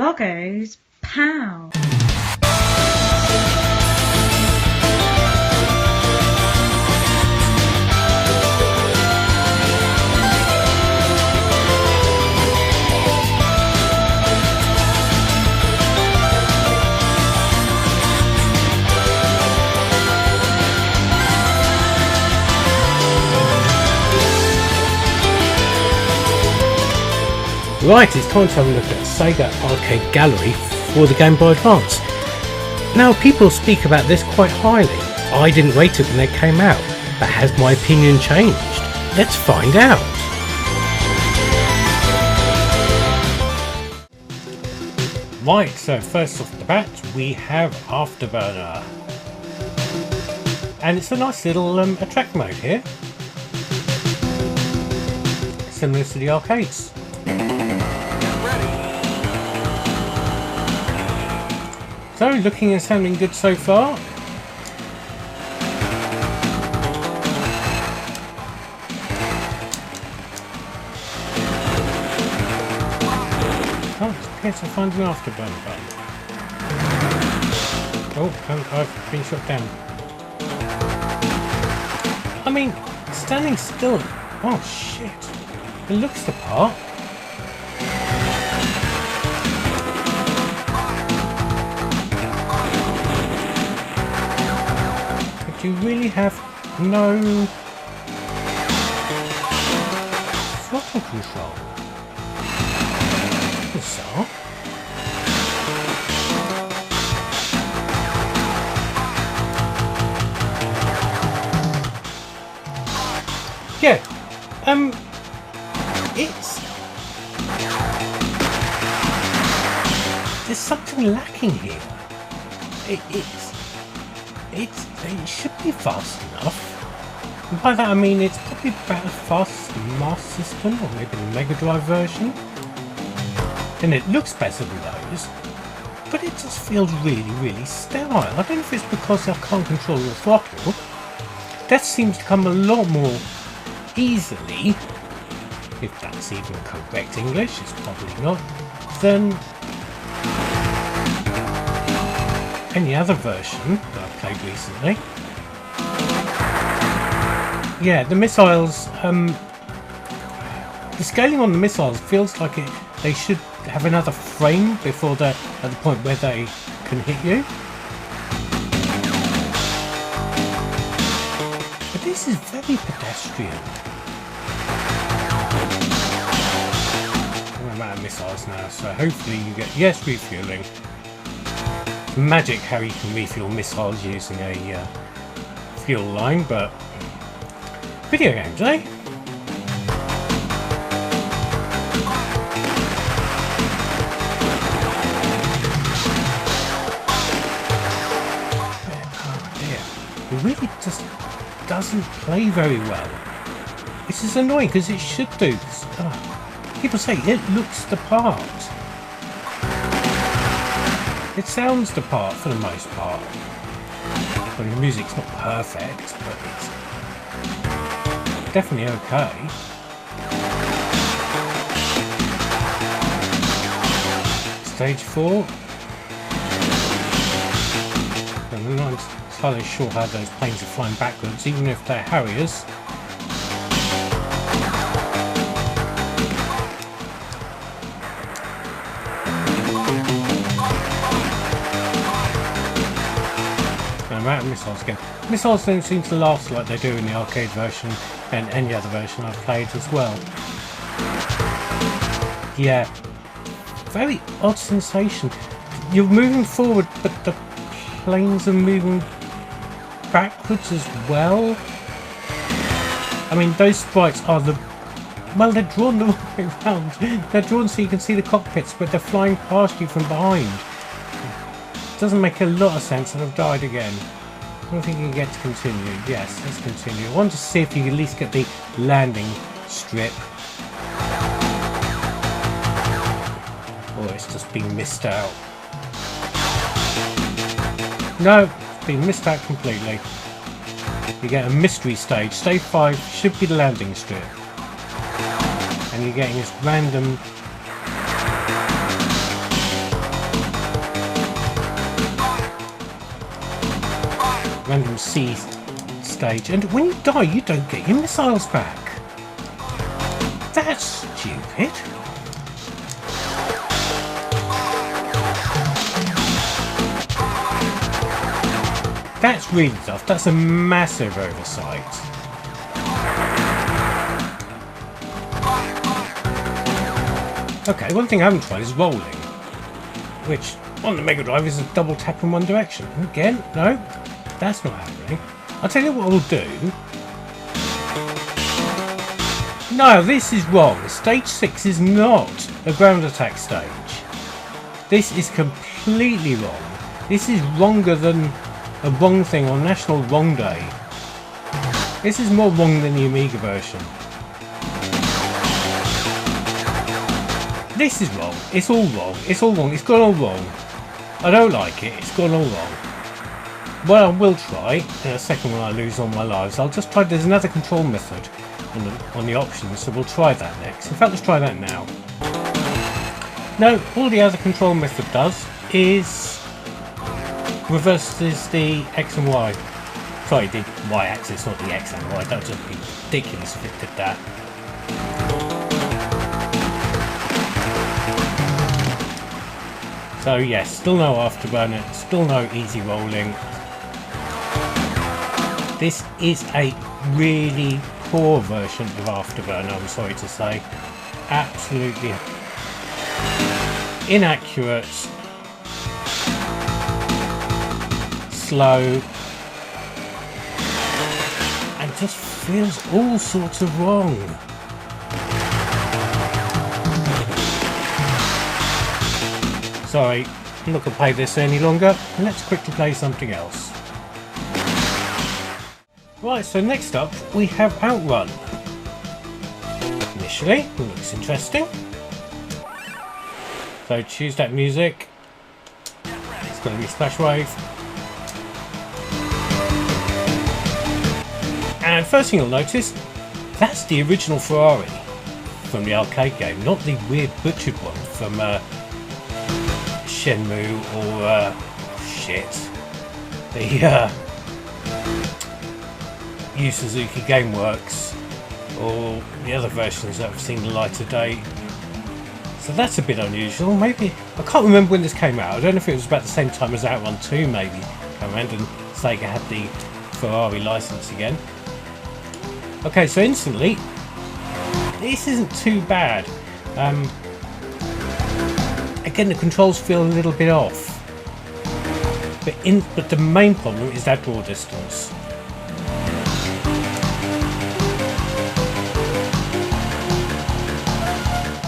Bloggo's POW. Right, it's time to have a look at Sega Arcade Gallery for the GameBoy Advance. Now, people speak about this quite highly. I didn't rate it when it came out, but has my opinion changed? Let's find out. Right, so first off the bat, we have Afterburner. And it's a nice little attract mode here. Similar to the arcades. So, looking and sounding good so far. Oh, it's Peso finding an Afterburner button. Oh, I've been shot down. I mean, standing still. Oh shit. It looks the part. You really have no throttle control. Bizarre. Yeah, there's something lacking here. It should be fast enough. And by that I mean it's probably about as fast as the Master System or maybe the Mega Drive version. And it looks better than those. But it just feels really sterile. I don't know if it's because I can't control the throttle. That seems to come a lot more easily, if that's even correct English, it's probably not, than any other version that I've played recently. Yeah, the missiles, the scaling on the missiles feels like they should have another frame before they're at the point where they can hit you. But this is very pedestrian. I'm out of missiles now, so hopefully you get, yes, refueling. Magic how you can refuel missiles using a fuel line, but video games, eh? Oh dear, it really just doesn't play very well. This is annoying because it should do. People say it looks the part. It sounds the part for the most part. Well, the music's not perfect, but it's definitely okay. Stage 4. I'm not entirely sure how those planes are flying backwards, even if they're Harriers. I'm out of missiles again. Missiles don't seem to last like they do in the arcade version and any other version I've played as well. Yeah, very odd sensation. You're moving forward, but the planes are moving backwards as well. I mean, those sprites are well, they're drawn the wrong way around. They're drawn so you can see the cockpits, but they're flying past you from behind. Doesn't make a lot of sense, and I've died again. I don't think you can get to continue. Yes, let's continue. I want to see if you can at least get the landing strip. Or it's just been missed out. No, it's been missed out completely. You get a mystery stage. Stage 5 should be the landing strip. And you're getting this random random C stage, and when you die, you don't get your missiles back. That's stupid. That's really tough. That's a massive oversight. Okay, one thing I haven't tried is rolling, which on the Mega Drive is a double tap in one direction. Again, no, that's not happening. I'll tell you what we'll do. No, this is wrong. Stage 6 is not a ground attack stage. This is completely wrong. This is wronger than a wrong thing on National Wrong Day. This is more wrong than the Amiga version. This is wrong. It's all wrong. It's all wrong. It's gone all wrong. I don't like it. It's gone all wrong. What I will try, in a second when I lose all my lives, I'll just try, there's another control method on the options, so we'll try that next. In fact, let's try that now. No, all the other control method does is reverses the X and Y. Sorry, the Y axis, not the X and Y. That would just be ridiculous if it did that. So yes, still no Afterburner, still no easy rolling. This is a really poor version of Afterburner, I'm sorry to say. Absolutely inaccurate, slow, and just feels all sorts of wrong. Sorry, I'm not going to play this any longer. Let's quickly play something else. Right, so next up we have Outrun. Initially, it looks interesting. So choose that music. It's going to be Splash Wave. And first thing you'll notice, that's the original Ferrari from the arcade game, not the weird butchered one from Shenmue or the Yu Suzuki Gameworks or the other versions that have seen the light of day. So that's a bit unusual. Maybe I can't remember when this came out. I don't know if it was about the same time as Outrun 2 maybe came around and Sega had the Ferrari license again. Okay, so instantly this isn't too bad. Again, the controls feel a little bit off, but the main problem is that draw distance.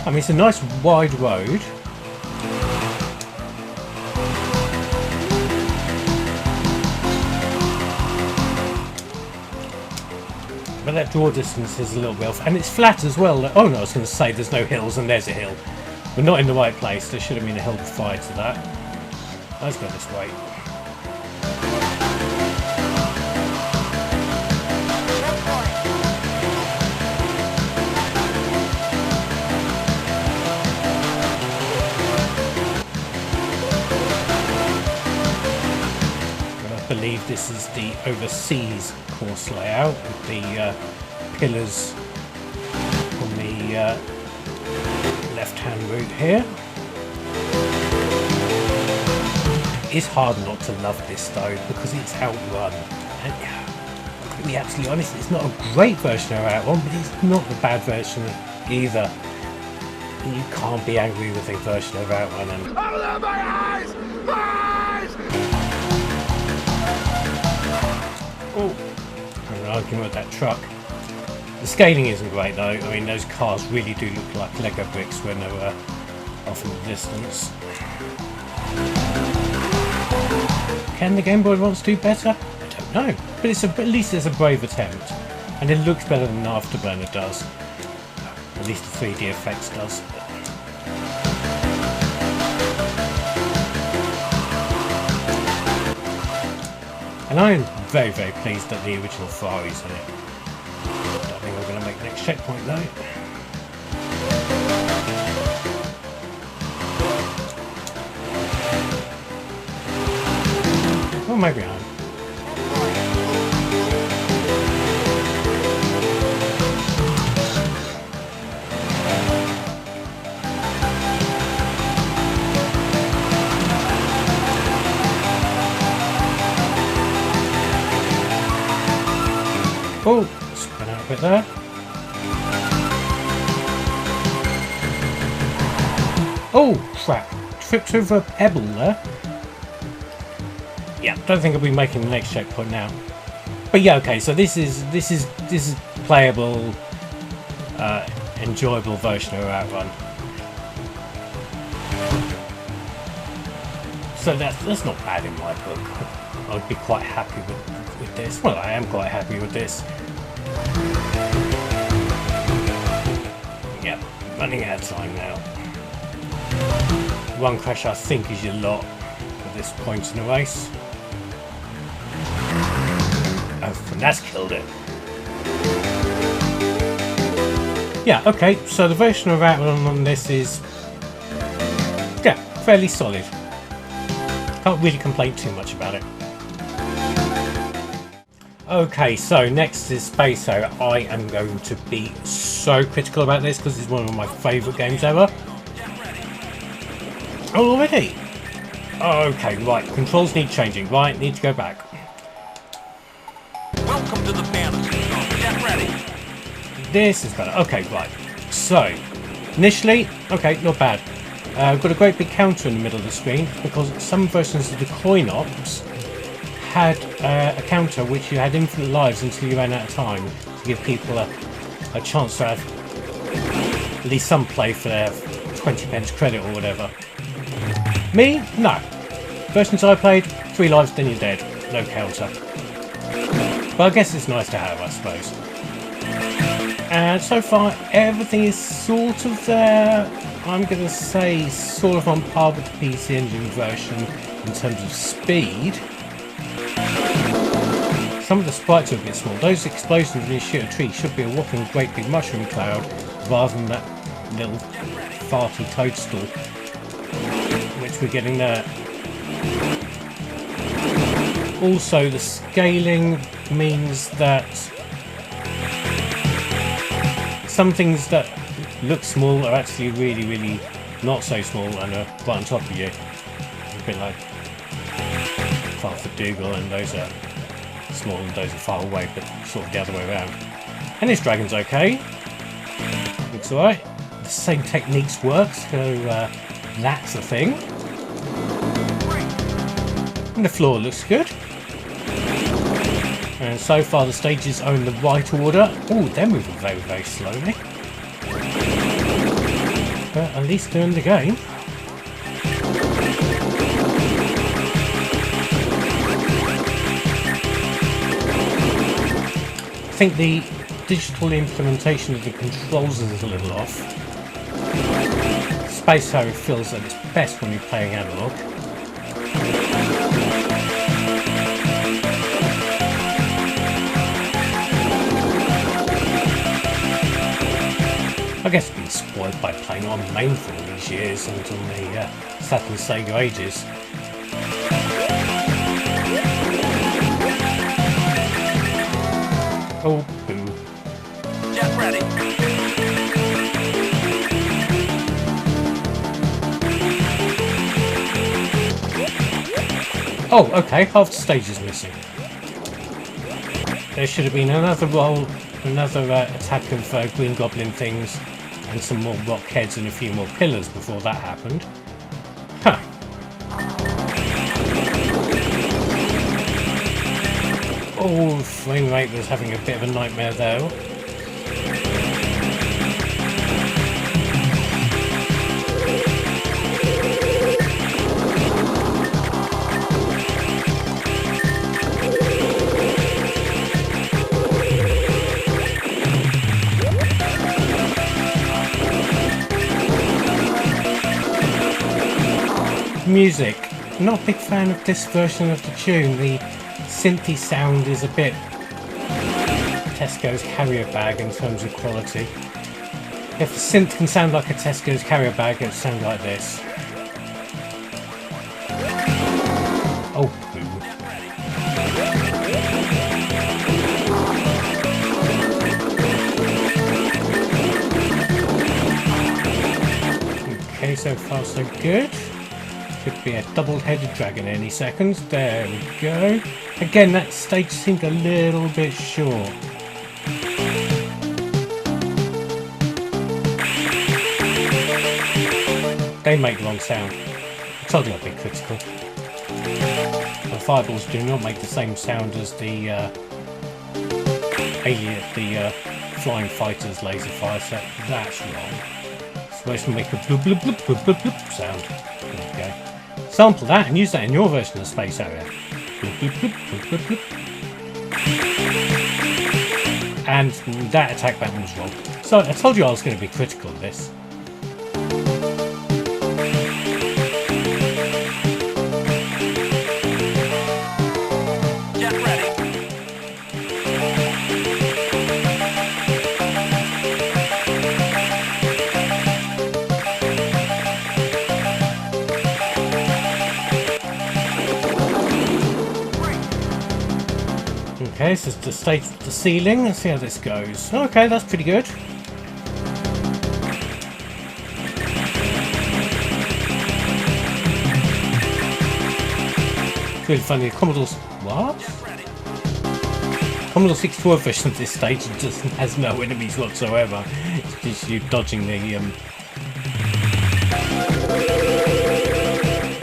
I mean, it's a nice wide road. But that draw distance is a little bit off, and it's flat as well. Oh no, I was going to say there's no hills, and there's a hill. We're not in the right place. There should have been a hill prior to that. Let's go this way. I believe this is the overseas course layout with the pillars on the left-hand route here. It's hard not to love this though because it's Outrun, and to be absolutely honest, it's not a great version of Outrun, but it's not the bad version either. You can't be angry with a version of Outrun. And oh, my eyes! My eyes! Oh, I'm an argument with that truck. The scaling isn't great though. I mean, those cars really do look like Lego bricks when they're off in the distance. Can the Game Boy Advance do better? I don't know, but at least it's a brave attempt, and it looks better than Afterburner does. At least the 3D effects does. And I am very, very pleased that the original Ferrari's in it. I don't think we're going to make the next checkpoint though. Well, maybe I am. Oh, spin out a bit there. Oh crap! Tripped over a pebble there. Yeah, don't think I'll be making the next checkpoint now. But yeah, okay. So this is playable, enjoyable version of Outrun. So that's not bad in my book. I'd be quite happy with this. Well, I am quite happy with this. Yep, running out of time now. One crash I think is your lot at this point in the race. Oh, and that's killed it. Yeah, okay, so the version of Outrun on this is, yeah, fairly solid. Can't really complain too much about it. Okay, so next is Peso. I am going to be so critical about this because it's one of my favourite games ever. Oh, already? Okay, right, controls need changing. Right, need to go back. Welcome to the fantasy zone. Get ready. This is better. Okay, right. So, initially, okay, not bad. I've got a great big counter in the middle of the screen because some versions of the coin ops had a counter which you had infinite lives until you ran out of time to give people a chance to have at least some play for their 20p credit or whatever. Me? No. Versions I played, 3 lives, then you're dead. No counter. But I guess it's nice to have, I suppose. And so far, everything is sort of there. I'm going to say sort of on par with the PC Engine version in terms of speed. Some of the sprites are a bit small. Those explosions when you shoot a tree should be a whopping great big mushroom cloud rather than that little farty toadstool, which we're getting there. Also, the scaling means that some things that look small are actually really, really not so small and are right on top of you. A bit like Dougal, and those are small and those are far away, but sort of the other way around. And this dragon's okay. Looks alright. The same techniques work, so that's a thing. And the floor looks good. And so far the stages are in the right order. Oh, they're moving very, very slowly. But at least they're in the game. I think the digital implementation of the controls is a little off. Peso feels at its best when you're playing analog. I guess I've been spoiled by playing on main for all these years and on the Saturn Sega ages. Oh, boo. Get ready. Oh, okay, half the stage is missing. There should have been another roll, another attack of green goblin things, and some more rock heads and a few more pillars before that happened. Huh. Oh, frame rate was having a bit of a nightmare though. Music. Not a big fan of this version of the tune. The synthy sound is a bit Tesco's carrier bag in terms of quality. If a synth can sound like a Tesco's carrier bag, it sounds like this. Oh, boo. Okay, so far so good. Could be a double-headed dragon any second. There we go. Again, that stage seemed a little bit short. They make the wrong sound. I told you I'd be critical. The fireballs do not make the same sound as the flying fighters laser fire set. That's wrong. It's supposed to make a bloop bloop bloop bloop bloop bloop sound. There you go. Sample that and use that in your version of Space Area. Bloop bloop bloop bloop bloop bloop. And that attack button was wrong. So I told you I was going to be critical of this. Get ready. Okay, this is the stage of the ceiling. Let's see how this goes. Okay, that's pretty good. It's really funny. Commodore's what? Commodore 64 version of this stage has no enemies whatsoever. It's just you dodging the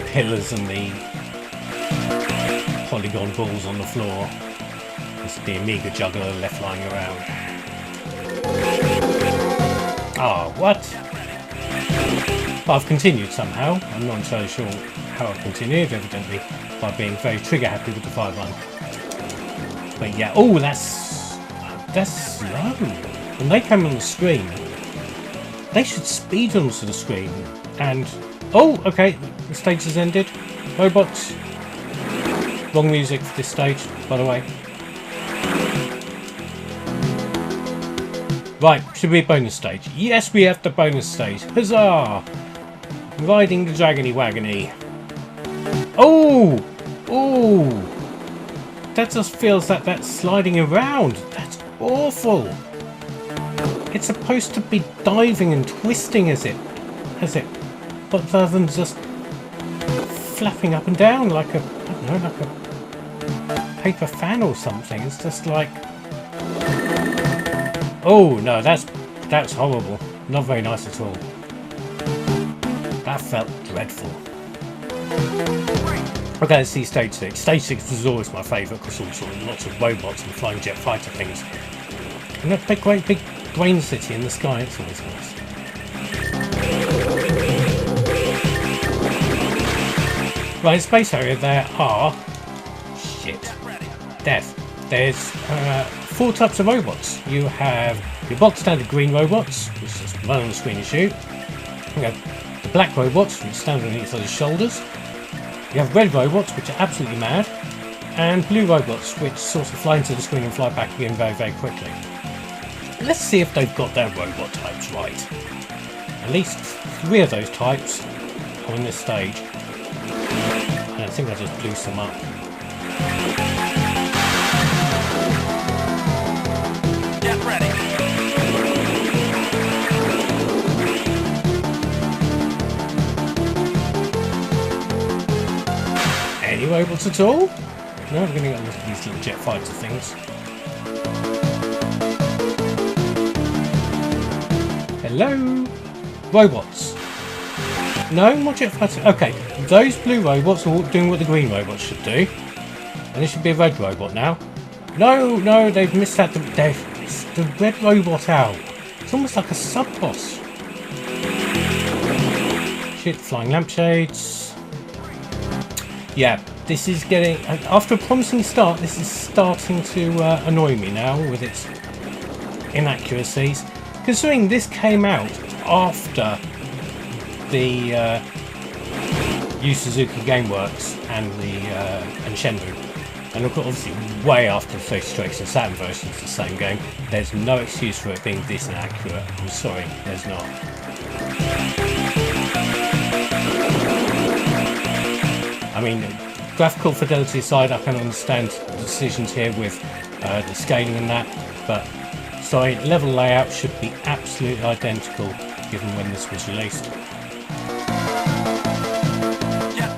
pillars and the polygon balls on the floor. It's the Amiga juggler left lying around. Oh, what? But I've continued somehow. I'm not entirely sure how I've continued, evidently by being very trigger happy with the fire button. But yeah, oh, that's slow. When they come on the screen, they should speed onto the screen. And oh, okay, the stage has ended. Robots. Wrong music for this stage, by the way. Right, should be a bonus stage. Yes, we have the bonus stage. Huzzah! Riding the dragony wagony. Oh! Oh! That just feels like that's sliding around. That's awful. It's supposed to be diving and twisting as it, but rather than just flapping up and down like a, I don't know, like a paper fan or something. It's just like, oh no, that's horrible. Not very nice at all. That felt dreadful. Okay, let's see stage 6. Stage 6 was always my favourite because also lots of robots and flying jet fighter things. And that great big brain city in the sky, it's always nice. Right, in Space Area there are... There's 4 types of robots. You have your box standard green robots, which just run on the screen and shoot. You have the black robots, which stand on each other's shoulders. You have red robots, which are absolutely mad, and blue robots, which sort of fly into the screen and fly back again very, very quickly. Let's see if they've got their robot types right. At least 3 of those types are on this stage. And I think I just blew some up. Get ready. Any robots at all? No, we're going to get a look at these little jet fighter things. Hello? Robots. No, more jet fighter. Okay, those blue robots are doing what the green robots should do. And there should be a red robot now. No, they've missed out the red robot out. It's almost like a sub-boss. Shit, flying lampshades. Yeah, this is getting... After a promising start, this is starting to annoy me now with its inaccuracies. Considering this came out after the Yu Suzuki Gameworks and Shenmue. And of course, obviously, way after the 33 and Saturn version, it's the same game. There's no excuse for it being this inaccurate. I'm sorry, there's not. I mean, graphical fidelity aside, I can understand the decisions here with the scaling and that, but sorry, level layout should be absolutely identical given when this was released.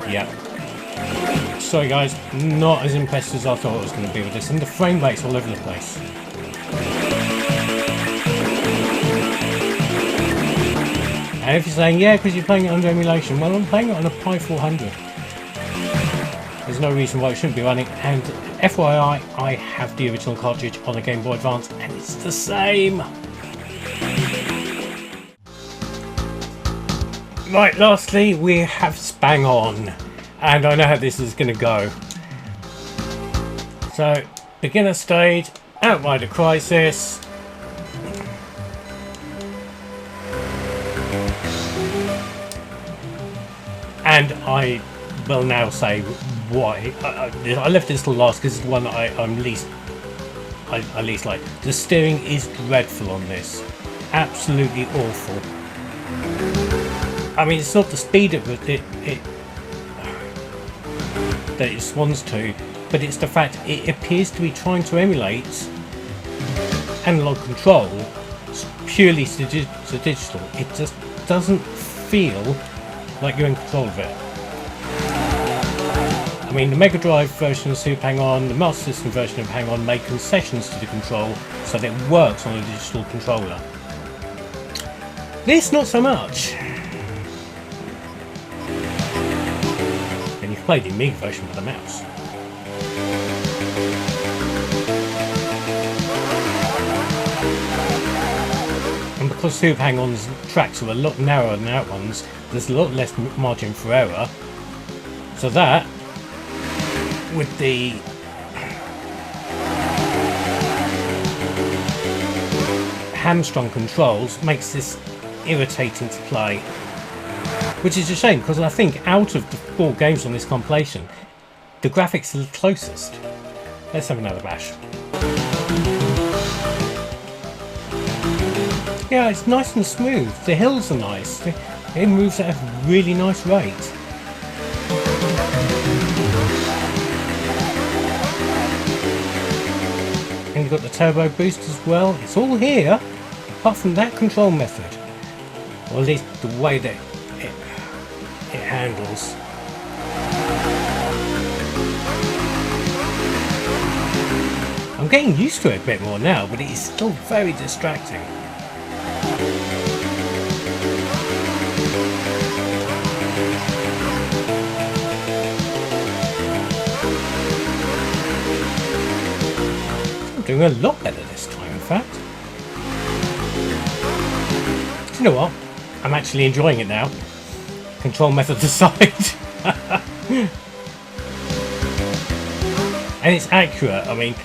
Yeah. Sorry guys, not as impressed as I thought it was going to be with this, and the frame rate's all over the place. And if you're saying, yeah, because you're playing it under emulation, well, I'm playing it on a Pi 400. There's no reason why it shouldn't be running. And FYI, I have the original cartridge on a Game Boy Advance, and it's the same. Right, lastly, we have Spang On. And I know how this is going to go. So, beginner stage, Outrider Crisis. And I will now say why. I left this till last because it's the one that I least like. The steering is dreadful on this. Absolutely awful. I mean, it's not the speed that it swans to, but it's the fact it appears to be trying to emulate analog control purely to digital. It just doesn't feel like you're in control of it. I mean, the Mega Drive version of Super Hang-On, the Master System version of Hang-On made concessions to the control so that it works on a digital controller. This, not so much. And you can play the Amiga version with a mouse. And because Super Hang-On's tracks are a lot narrower than Outrun's, there's a lot less margin for error. So that, with the hamstrung controls, makes this irritating to play. Which is a shame, because I think out of the 4 games on this compilation, the graphics are the closest. Let's have another bash. Yeah, it's nice and smooth. The hills are nice. It moves at a really nice rate. And you've got the turbo boost as well. It's all here, apart from that control method. Or at least the way that it handles. I'm getting used to it a bit more now, but it is still very distracting. I'm doing a lot better this time, in fact. Do you know what? I'm actually enjoying it now. Control method aside. And it's accurate. I mean,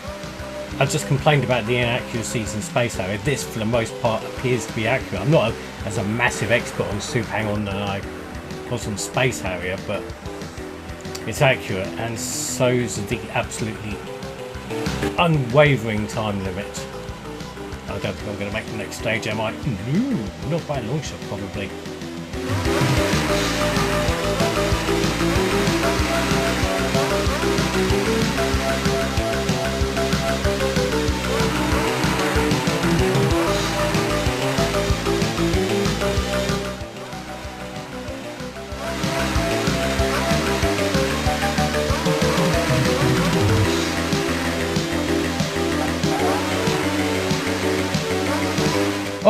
I've just complained about the inaccuracies in Space Harrier. This, for the most part, appears to be accurate. I'm not as a massive expert on Super Hang-On than I was on Space Harrier, but it's accurate, and so's the absolutely unwavering time limit. I don't think I'm going to make the next stage, am I? No, not by a long shot, probably.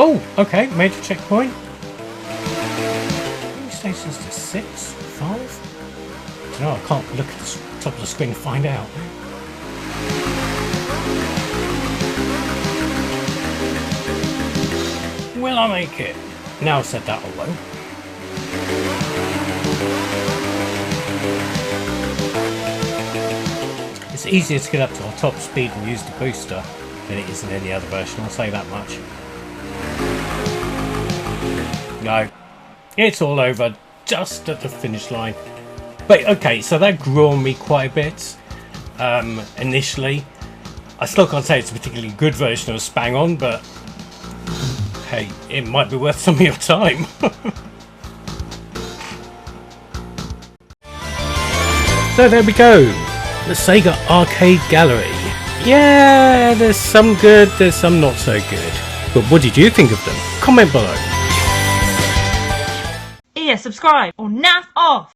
Oh, okay, major checkpoint. How many stations to 6? 5? No, I can't look at the top of the screen to find out. Will I make it? Now I've said that, I won't. It's easier to get up to our top speed and use the booster than it is in any other version, I'll say that much. No, it's all over just at the finish line. But okay, so that grew on me quite a bit initially. I still can't say it's a particularly good version of Spang On, but hey, it might be worth some of your time. So there we go, the Sega Arcade Gallery. Yeah, there's some good, there's some not so good. But what did you think of them? Comment below. Yeah, subscribe or naff off.